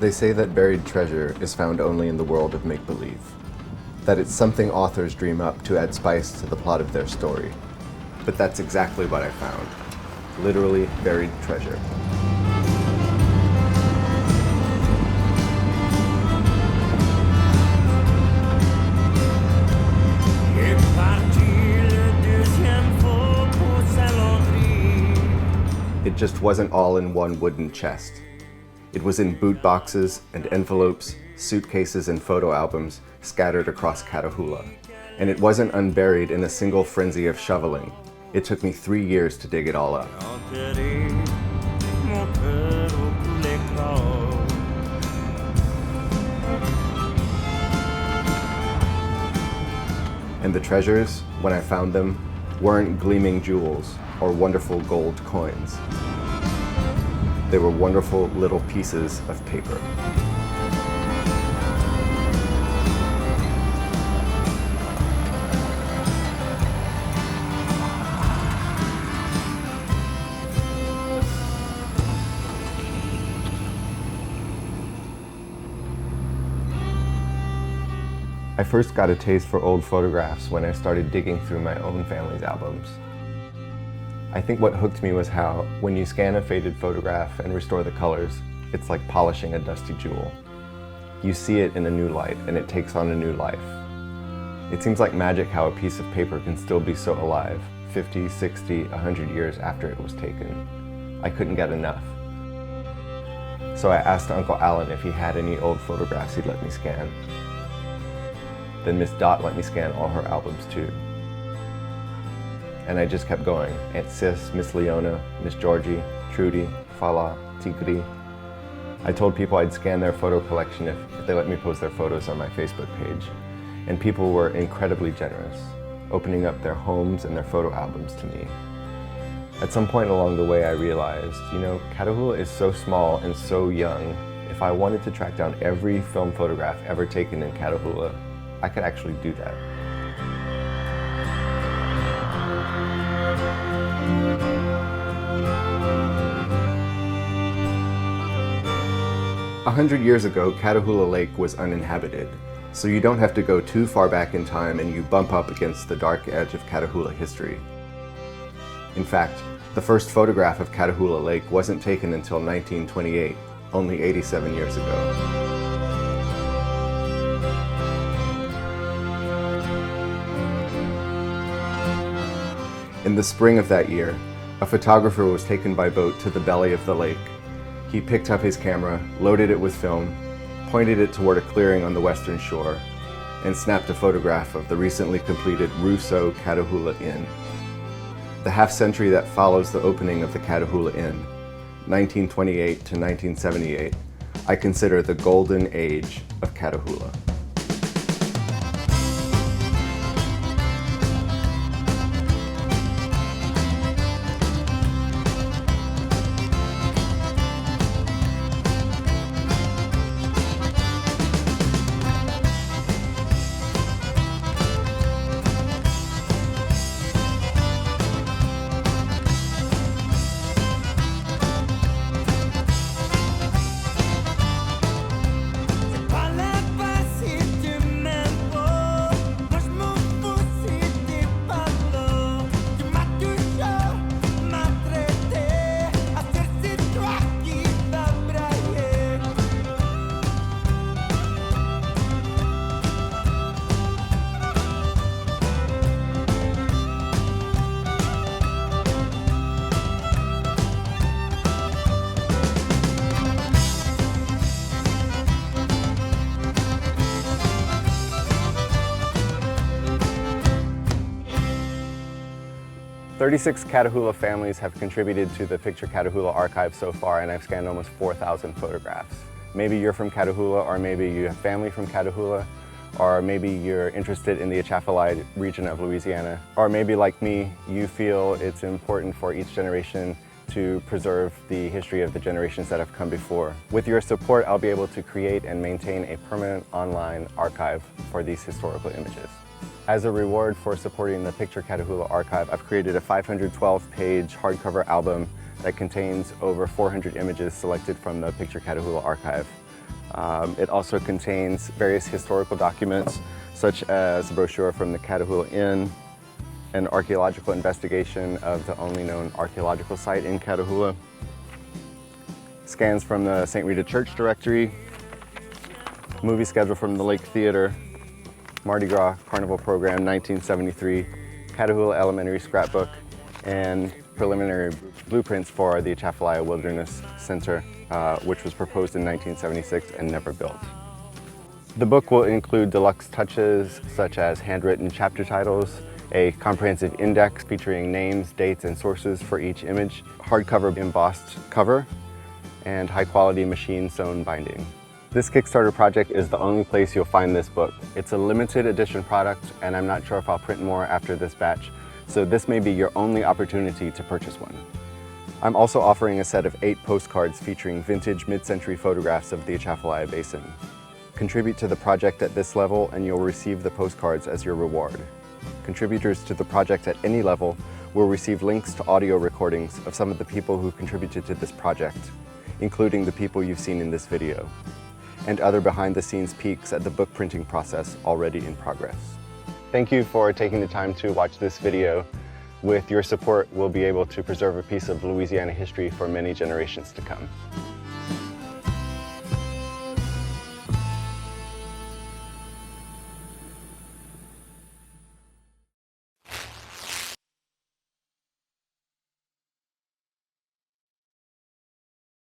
They say that buried treasure is found only in the world of make-believe. That it's something authors dream up to add spice to the plot of their story. But that's exactly what I found. Literally buried treasure. It just wasn't all in one wooden chest. It was in boot boxes and envelopes, suitcases and photo albums scattered across Catahoula. And it wasn't unburied in a single frenzy of shoveling. It took me 3 years to dig it all up. And the treasures, when I found them, weren't gleaming jewels or wonderful gold coins. They were wonderful little pieces of paper. I first got a taste for old photographs when I started digging through my own family's albums. I think what hooked me was how, when you scan a faded photograph and restore the colors, it's like polishing a dusty jewel. You see it in a new light, and it takes on a new life. It seems like magic how a piece of paper can still be so alive, 50, 60, 100 years after it was taken. I couldn't get enough. So I asked Uncle Alan if he had any old photographs he'd let me scan. Then Miss Dot let me scan all her albums too. And I just kept going. Aunt Sis, Miss Leona, Miss Georgie, Trudy, Fala, Tigri. I told people I'd scan their photo collection if they let me post their photos on my Facebook page. And people were incredibly generous, opening up their homes and their photo albums to me. At some point along the way I realized, Catahoula is so small and so young. If I wanted to track down every film photograph ever taken in Catahoula, I could actually do that. A 100 years ago, Catahoula Lake was uninhabited, so you don't have to go too far back in time and you bump up against the dark edge of Catahoula history. In fact, the first photograph of Catahoula Lake wasn't taken until 1928, only 87 years ago. In the spring of that year, a photographer was taken by boat to the belly of the lake. He picked up his camera, loaded it with film, pointed it toward a clearing on the western shore, and snapped a photograph of the recently completed Rousseau Catahoula Inn. The half-century that follows the opening of the Catahoula Inn, 1928 to 1978, I consider the golden age of Catahoula. "36 Catahoula families have contributed to the Picture Catahoula archive so far, and I've scanned almost 4,000 photographs. Maybe you're from Catahoula, or maybe you have family from Catahoula, or maybe you're interested in the Atchafalaya region of Louisiana, or maybe like me, you feel it's important for each generation to preserve the history of the generations that have come before. With your support, I'll be able to create and maintain a permanent online archive for these historical images. As a reward for supporting the Picture Catahoula archive, I've created a 512-page hardcover album that contains over 400 images selected from the Picture Catahoula archive. It also contains various historical documents, such as a brochure from the Catahoula Inn, an archaeological investigation of the only known archaeological site in Catahoula, scans from the St. Rita Church Directory, movie schedule from the Lake Theater, Mardi Gras Carnival Program 1973, Catahoula Elementary Scrapbook, and preliminary blueprints for the Atchafalaya Wilderness Center, which was proposed in 1976 and never built. The book will include deluxe touches such as handwritten chapter titles, a comprehensive index featuring names, dates, and sources for each image, hardcover embossed cover, and high-quality machine-sewn binding. This Kickstarter project is the only place you'll find this book. It's a limited edition product, and I'm not sure if I'll print more after this batch, so this may be your only opportunity to purchase one. I'm also offering a set of 8 postcards featuring vintage mid-century photographs of the Atchafalaya Basin. Contribute to the project at this level and you'll receive the postcards as your reward. Contributors to the project at any level will receive links to audio recordings of some of the people who contributed to this project, including the people you've seen in this video, and other behind-the-scenes peeks at the book printing process already in progress. Thank you for taking the time to watch this video. With your support, we'll be able to preserve a piece of Louisiana history for many generations to come.